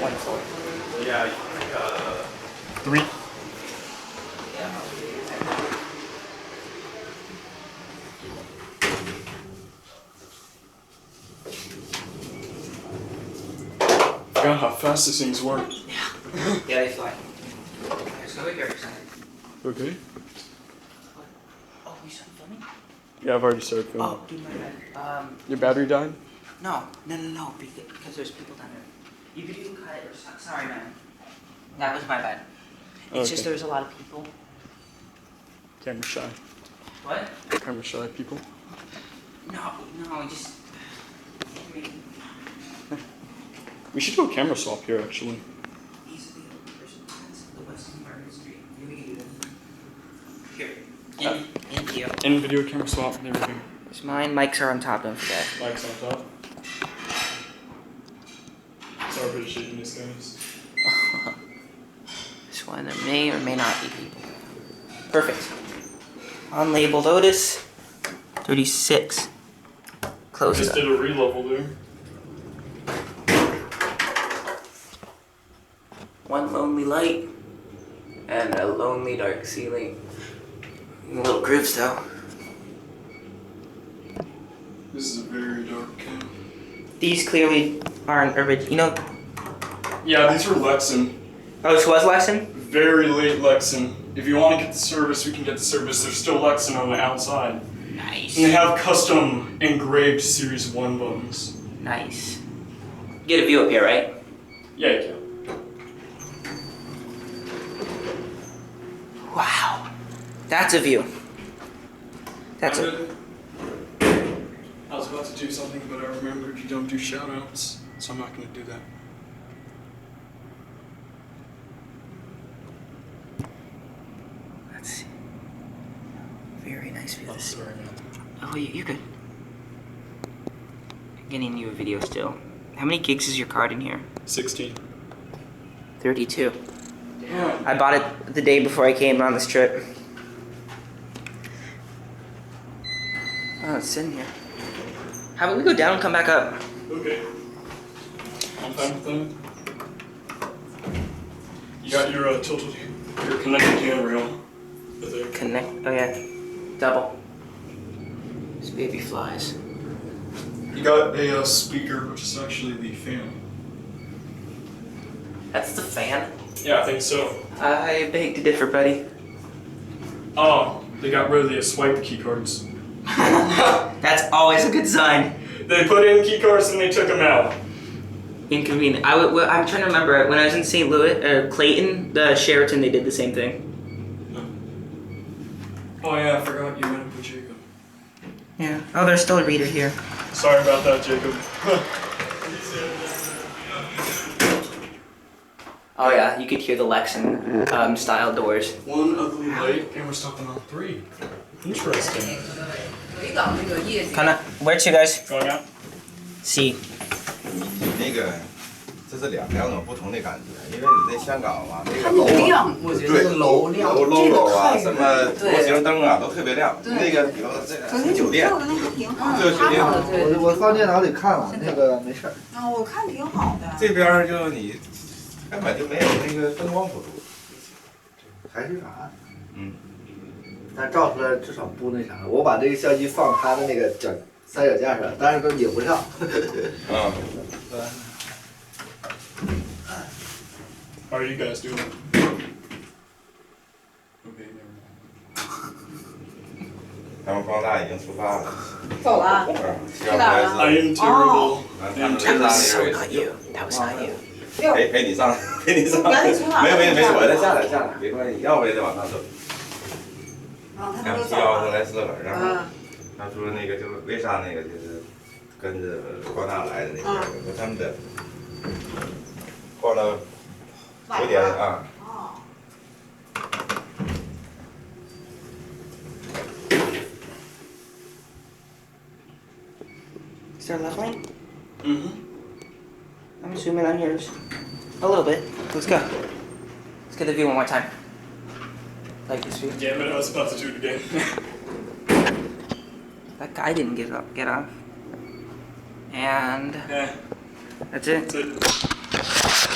24. Yeah, 3. Forgot how fast these things work. Yeah. Yeah, they fly. Let's go here for a second. Okay. Oh, you started filming? Yeah, I've already started filming. Oh, dude, my bad. Your battery died? No, because there's people down there. You could even cut it or something. Sorry, man. That was my bad. It's just there's a lot of people. Camera shy. What? Camera shy people. No, just... We should do a camera swap here, actually. Easily the Westin Market Street. We can do that. Here. In video. In video camera swap. There we go. It's mine. Mics are on top, don't forget. Mike's on top. Sorry for shaking these guys. This one, there may or may not be people. Perfect. Unlabeled Otis. 36. Close Just it did up. a re-level there. One lonely light. And a lonely dark ceiling. Little grooves though. This is a very dark cam. These clearly aren't original. You know. Yeah, these were Lexan. Oh, this was Westin? Very late Lexan. If you want to get the service, we can get the service. There's still Lexan on the outside. Nice. And they have custom engraved Series 1 buttons. Nice. Get a view up here, right? Yeah, you can. Wow. That's a view. That's a... I was about to do something, but I remembered you don't do shoutouts, so I'm not going to do that. Let's see. Very nice view. I'm sorry, man. Oh, you're good. I'm getting you a video still. How many gigs is your card in here? 16. 32. Yeah. I bought it the day before I came on this trip. Oh, it's sitting here. How about we go down and come back up? Okay. I'm fine with that. You got your your connected handrail. There. Connect. Oh yeah. Double. This baby flies. You got a speaker, which is actually the fan. That's the fan? Yeah, I think so. I beg to differ, buddy. Oh, they got rid of the swipe key cards. That's always a good sign. They put in key cards and they took them out. Inconvenient. I'm trying to remember when I was in St. Louis or Clayton, the Sheraton, they did the same thing. Oh yeah, I forgot you went up with Jacob. Yeah. Oh, there's still a reader here. Sorry about that, Jacob. Oh yeah, you could hear the Lexan style doors. One ugly light, and we're stopping on 3. Interesting. Kinda. Where to, guys? Going out? C. 那个，这是两种不同的感觉，因为你在香港嘛，那个它楼啊，那个亮，我觉得楼亮，这 logo 个啊，太什么螺旋灯啊，都特别亮。那个，比如说这个酒店，照的那个挺好，这个酒店，我放电脑里看了，那个没事儿。啊，我看挺好的。这边儿就你根本就没有那个灯光辅助，还是啥？嗯，但照出来至少不那啥。我把这个相机放它的那个三脚架上，但是都影不上。啊。 How are you guys doing? Okay, never mind. 他们光大已经出发了。走了。去哪了 I am terrible. 他们 That 在 was so 那 not 里 you. That was not you. 陪你上，陪你上。没有，我再下来，没关系，要不然再往上走。看 P1和莱斯勒，然后他说那个就是为啥那个就是跟着光大来的那个，和他们的逛了9点啊。 Is there a left lane? Mm-hmm. I'm zooming on yours. A little bit. Let's go. Let's get the view one more time. Like this view. Damn it, I was about to do it again. That guy didn't get off. And Yeah, that's it. that's it.